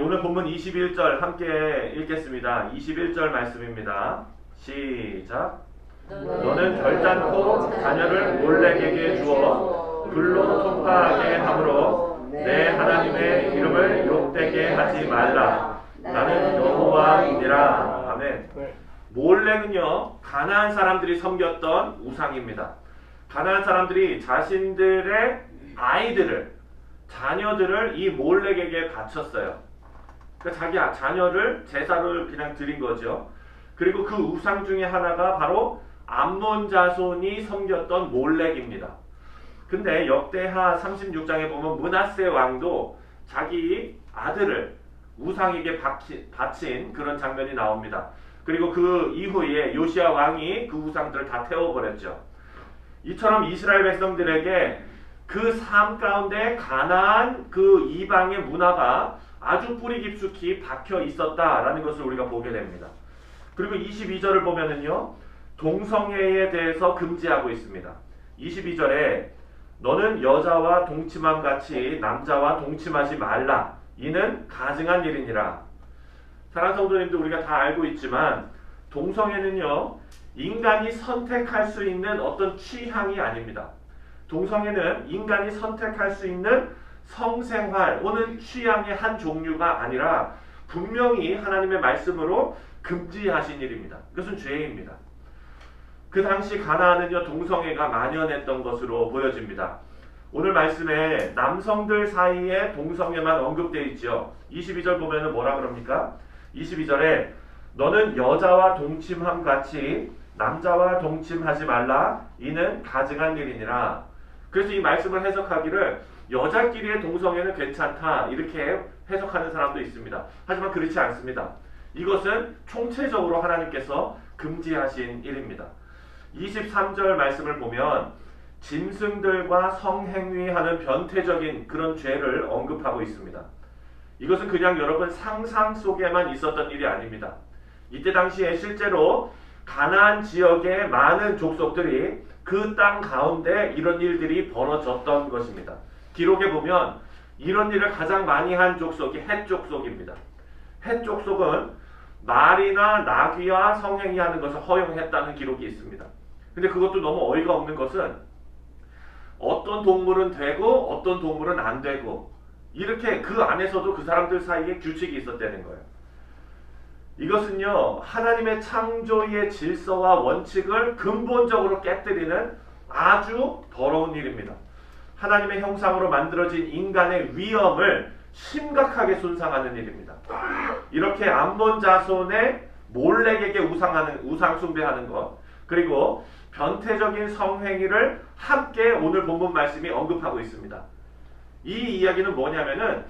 오늘 본문 21절 함께 읽겠습니다. 21절 말씀입니다. 시작. 너는 결단코 자녀를 몰렉에게 주어 불로 통과하게 함으로 내 하나님의 이름을 욕되게 하지 말라. 나는 여호와이니라. 아멘. 몰렉은요, 가나안 사람들이 섬겼던 우상입니다. 가나안 사람들이 자신들의 아이들을, 자녀들을 이 몰렉에게 바쳤어요. 그러니까 자기 자녀를 제사를 그냥 드린 거죠. 그리고 그 우상 중에 하나가 바로 암몬 자손이 섬겼던 몰렉입니다. 근데 역대하 36장에 보면 므낫세 왕도 자기 아들을 우상에게 바친 그런 장면이 나옵니다. 그리고 그 이후에 요시야 왕이 그 우상들을 다 태워버렸죠. 이처럼 이스라엘 백성들에게 그 삶 가운데 가나안 그 이방의 문화가 아주 뿌리 깊숙이 박혀 있었다라는 것을 우리가 보게 됩니다. 그리고 22절을 보면은요, 동성애에 대해서 금지하고 있습니다. 22절에 너는 여자와 동침함 같이 남자와 동침하지 말라. 이는 가증한 일이니라. 사랑하는 성도님들, 우리가 다 알고 있지만 동성애는요, 인간이 선택할 수 있는 어떤 취향이 아닙니다. 동성애는 인간이 선택할 수 있는 성생활 또는 취향의 한 종류가 아니라 분명히 하나님의 말씀으로 금지하신 일입니다. 이것은 죄입니다. 그 당시 가나안은요, 동성애가 만연했던 것으로 보여집니다. 오늘 말씀에 남성들 사이에 동성애만 언급되어 있죠. 22절 보면 뭐라 그럽니까? 22절에 너는 여자와 동침함 같이 남자와 동침하지 말라. 이는 가증한 일이니라. 그래서 이 말씀을 해석하기를 여자끼리의 동성애는 괜찮다 이렇게 해석하는 사람도 있습니다. 하지만 그렇지 않습니다. 이것은 총체적으로 하나님께서 금지하신 일입니다. 23절 말씀을 보면 짐승들과 성행위하는 변태적인 그런 죄를 언급하고 있습니다. 이것은 그냥 여러분 상상 속에만 있었던 일이 아닙니다. 이때 당시에 실제로 가나안 지역의 많은 족속들이 그 땅 가운데 이런 일들이 벌어졌던 것입니다. 기록에 보면 이런 일을 가장 많이 한 족속이 헷 족속입니다. 헷 족속은 말이나 나귀와 성행위하는 것을 허용했다는 기록이 있습니다. 근데 그것도 너무 어이가 없는 것은 어떤 동물은 되고 어떤 동물은 안 되고 이렇게 그 안에서도 그 사람들 사이에 규칙이 있었다는 거예요. 이것은요, 하나님의 창조의 질서와 원칙을 근본적으로 깨뜨리는 아주 더러운 일입니다. 하나님의 형상으로 만들어진 인간의 위엄을 심각하게 손상하는 일입니다. 이렇게 암몬 자손의 몰렉에게 우상 숭배하는 것, 그리고 변태적인 성행위를 함께 오늘 본문 말씀이 언급하고 있습니다. 이 이야기는 뭐냐면은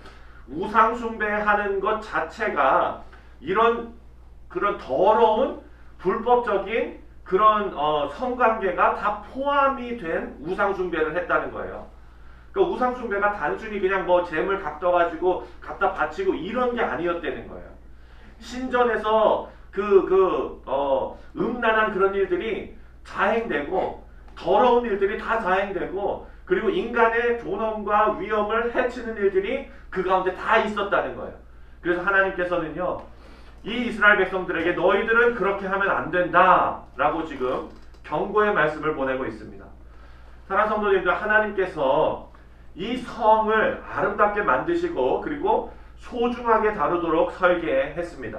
우상 숭배하는 것 자체가 이런 그런 더러운 불법적인 그런 성관계가 다 포함이 된 우상 숭배를 했다는 거예요. 그러니까 우상 숭배가 단순히 그냥 뭐 재물 갚아가지고 갖다 바치고 이런 게 아니었다는 거예요. 신전에서 음란한 그런 일들이 자행되고 더러운 일들이 다 자행되고 그리고 인간의 존엄과 위엄을 해치는 일들이 그 가운데 다 있었다는 거예요. 그래서 하나님께서는요, 이 이스라엘 백성들에게 너희들은 그렇게 하면 안 된다 라고 지금 경고의 말씀을 보내고 있습니다. 사랑하는 성도님들, 하나님께서 이 성을 아름답게 만드시고 그리고 소중하게 다루도록 설계했습니다.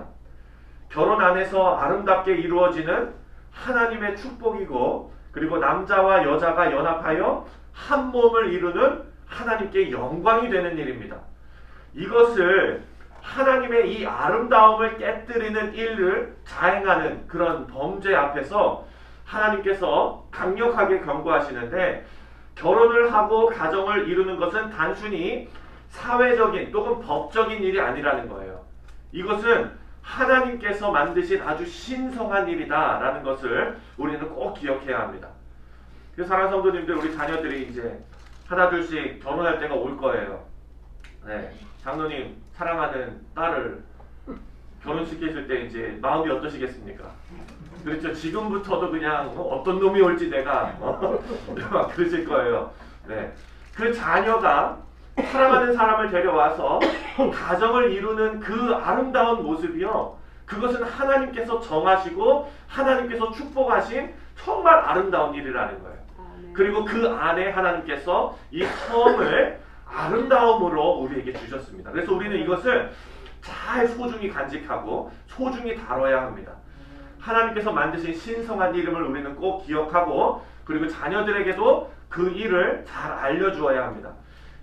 결혼 안에서 아름답게 이루어지는 하나님의 축복이고 그리고 남자와 여자가 연합하여 한 몸을 이루는 하나님께 영광이 되는 일입니다. 이것을 하나님의 이 아름다움을 깨뜨리는 일을 자행하는 그런 범죄 앞에서 하나님께서 강력하게 경고하시는데, 결혼을 하고 가정을 이루는 것은 단순히 사회적인 또는 법적인 일이 아니라는 거예요. 이것은 하나님께서 만드신 아주 신성한 일이다라는 것을 우리는 꼭 기억해야 합니다. 그래서 사랑하는 성도님들, 우리 자녀들이 이제 하나둘씩 결혼할 때가 올 거예요. 네, 장로님 사랑하는 딸을 결혼시키실 때 이제 마음이 어떠시겠습니까? 그렇죠. 지금부터도 그냥 어떤 놈이 올지 내가 막 그러실 거예요. 네, 그 자녀가 사랑하는 사람을 데려와서 가정을 이루는 그 아름다운 모습이요, 그것은 하나님께서 정하시고 하나님께서 축복하신 정말 아름다운 일이라는 거예요. 그리고 그 안에 하나님께서 이 섬을 아름다움으로 우리에게 주셨습니다. 그래서 우리는 이것을 잘 소중히 간직하고 소중히 다뤄야 합니다. 하나님께서 만드신 신성한 이름을 우리는 꼭 기억하고, 그리고 자녀들에게도 그 일을 잘 알려주어야 합니다.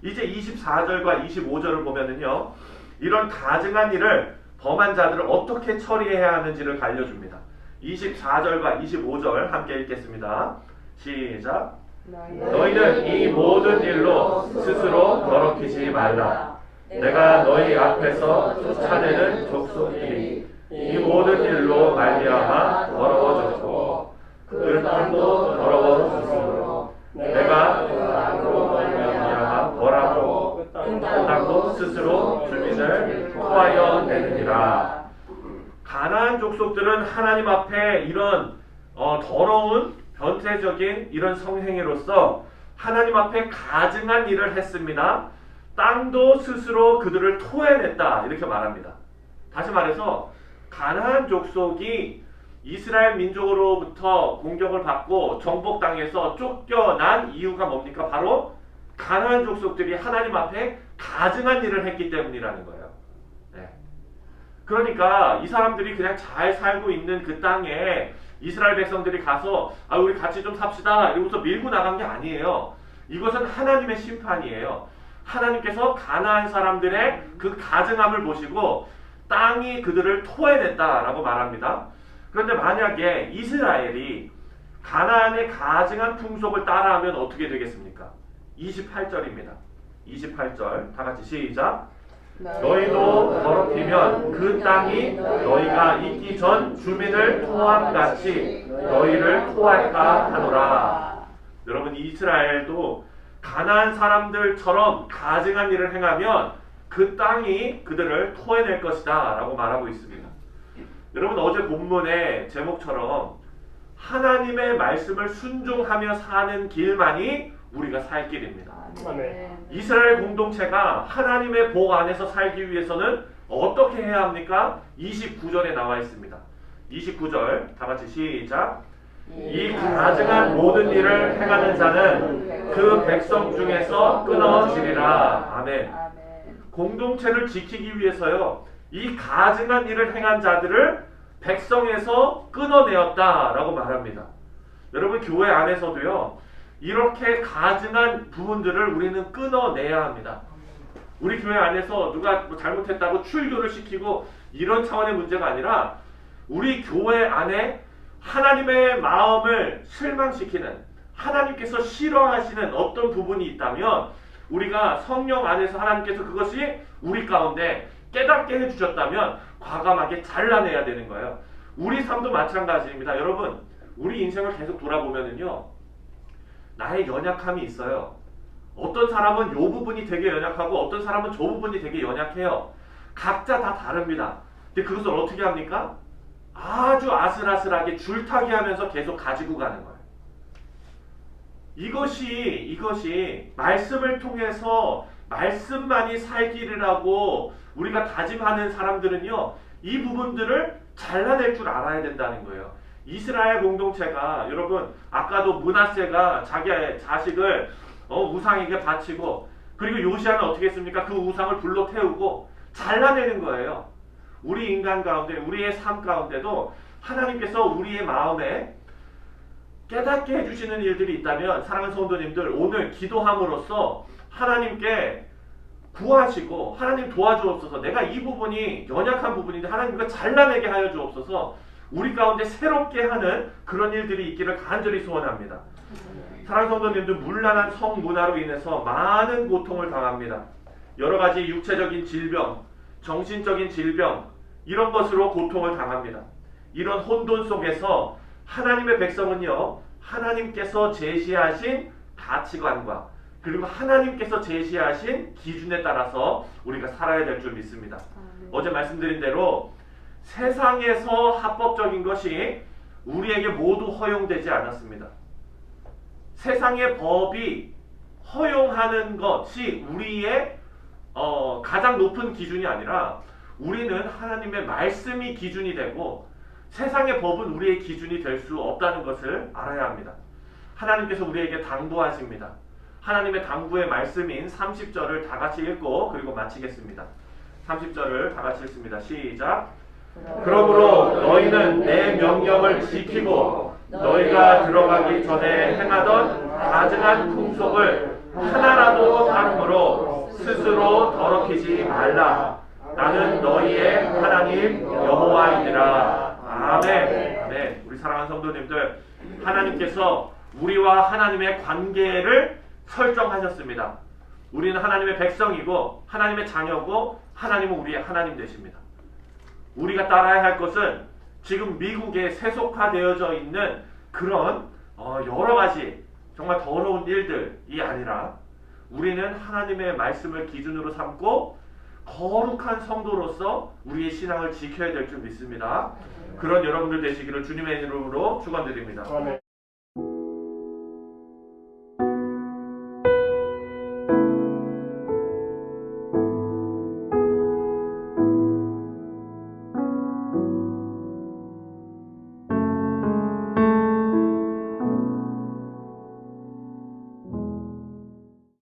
이제 24절과 25절을 보면은요, 이런 가증한 일을 범한 자들을 어떻게 처리해야 하는지를 알려줍니다. 24절과 25절 함께 읽겠습니다. 시작. 너희는 이 모든 일로 스스로 더럽히지 말라. 내가 너희 앞에서 쫓아내는 족속들이 이 모든 일로 말미암아 더러워졌고 그 땅도 더러워졌으므로 내가 그 땅으로 말미암아 벌하고 그 땅도 스스로 주민을 토하여 내느니라. 가나안 족속들은 하나님 앞에 이런 더러운 변태적인 이런 성행위로서 하나님 앞에 가증한 일을 했습니다. 땅도 스스로 그들을 토해냈다, 이렇게 말합니다. 다시 말해서 가나안 족속이 이스라엘 민족으로부터 공격을 받고 정복당해서 쫓겨난 이유가 뭡니까? 바로 가나안 족속들이 하나님 앞에 가증한 일을 했기 때문이라는 거예요. 네. 그러니까 이 사람들이 그냥 잘 살고 있는 그 땅에 이스라엘 백성들이 가서 우리 같이 좀 삽시다 이러면서 밀고 나간 게 아니에요. 이것은 하나님의 심판이에요. 하나님께서 가나안 사람들의 그 가증함을 보시고 땅이 그들을 토해냈다라고 말합니다. 그런데 만약에 이스라엘이 가나안의 가증한 풍속을 따라하면 어떻게 되겠습니까? 28절입니다. 28절 다 같이 시작. 너희도 더럽히면 그 땅이 너희가 있기 전 주민을 토함같이 너희를 토할까 하노라. 여러분, 이스라엘도 가나안 사람들처럼 가증한 일을 행하면 그 땅이 그들을 토해낼 것이다 라고 말하고 있습니다. 여러분, 어제 본문의 제목처럼 하나님의 말씀을 순종하며 사는 길만이 우리가 살 길입니다. 이스라엘 공동체가 하나님의 복 안에서 살기 위해서는 어떻게 해야 합니까? 29절에 나와 있습니다. 29절 다 같이 시작. 이 가증한 모든 일을 행하는 자는 그 백성 중에서 끊어지리라. 아멘. 공동체를 지키기 위해서요, 이 가증한 일을 행한 자들을 백성에서 끊어내었다라고 말합니다. 여러분, 교회 안에서도요, 이렇게 가증한 부분들을 우리는 끊어내야 합니다. 우리 교회 안에서 누가 뭐 잘못했다고 출교를 시키고 이런 차원의 문제가 아니라 우리 교회 안에 하나님의 마음을 실망시키는, 하나님께서 싫어하시는 어떤 부분이 있다면 우리가 성령 안에서 하나님께서 그것이 우리 가운데 깨닫게 해주셨다면 과감하게 잘라내야 되는 거예요. 우리 삶도 마찬가지입니다. 여러분, 우리 인생을 계속 돌아보면은요, 나의 연약함이 있어요. 어떤 사람은 이 부분이 되게 연약하고 어떤 사람은 저 부분이 되게 연약해요. 각자 다 다릅니다. 근데 그것을 어떻게 합니까? 아주 아슬아슬하게 줄타기 하면서 계속 가지고 가는 거예요. 이것이 말씀을 통해서 말씀만이 살기라고 우리가 다짐하는 사람들은요, 이 부분들을 잘라낼 줄 알아야 된다는 거예요. 이스라엘 공동체가, 여러분, 아까도 므낫세가 자기의 자식을 우상에게 바치고, 그리고 요시아는 어떻게 했습니까? 그 우상을 불로 태우고 잘라내는 거예요. 우리 인간 가운데, 우리의 삶 가운데도 하나님께서 우리의 마음에 깨닫게 해주시는 일들이 있다면, 사랑하는 성도님들, 오늘 기도함으로써 하나님께 구하시고, 하나님 도와주옵소서, 내가 이 부분이 연약한 부분인데 하나님 그 잘라내게 하여 주옵소서, 우리 가운데 새롭게 하는 그런 일들이 있기를 간절히 소원합니다. 사랑하는 성도님들, 문란한 성문화로 인해서 많은 고통을 당합니다. 여러 가지 육체적인 질병, 정신적인 질병, 이런 것으로 고통을 당합니다. 이런 혼돈 속에서 하나님의 백성은요, 하나님께서 제시하신 가치관과 그리고 하나님께서 제시하신 기준에 따라서 우리가 살아야 될 줄 믿습니다. 어제 말씀드린 대로 세상에서 합법적인 것이 우리에게 모두 허용되지 않았습니다. 세상의 법이 허용하는 것이 우리의 가장 높은 기준이 아니라 우리는 하나님의 말씀이 기준이 되고 세상의 법은 우리의 기준이 될 수 없다는 것을 알아야 합니다. 하나님께서 우리에게 당부하십니다. 하나님의 당부의 말씀인 30절을 다 같이 읽고 그리고 마치겠습니다. 30절을 다 같이 읽습니다. 시작. 그러므로 너희는 내 명령을 지키고 너희가 들어가기 전에 행하던 가증한 풍속을 하나라도 따름으로 스스로 더럽히지 말라. 나는 너희의 하나님 여호와이니라. 아멘. 아멘. 우리 사랑하는 성도님들, 하나님께서 우리와 하나님의 관계를 설정하셨습니다. 우리는 하나님의 백성이고 하나님의 자녀고 하나님은 우리의 하나님 되십니다. 우리가 따라야 할 것은 지금 미국에 세속화되어져 있는 그런 여러 가지 정말 더러운 일들이 아니라 우리는 하나님의 말씀을 기준으로 삼고 거룩한 성도로서 우리의 신앙을 지켜야 될 줄 믿습니다. 그런 여러분들 되시기를 주님의 이름으로 축원드립니다.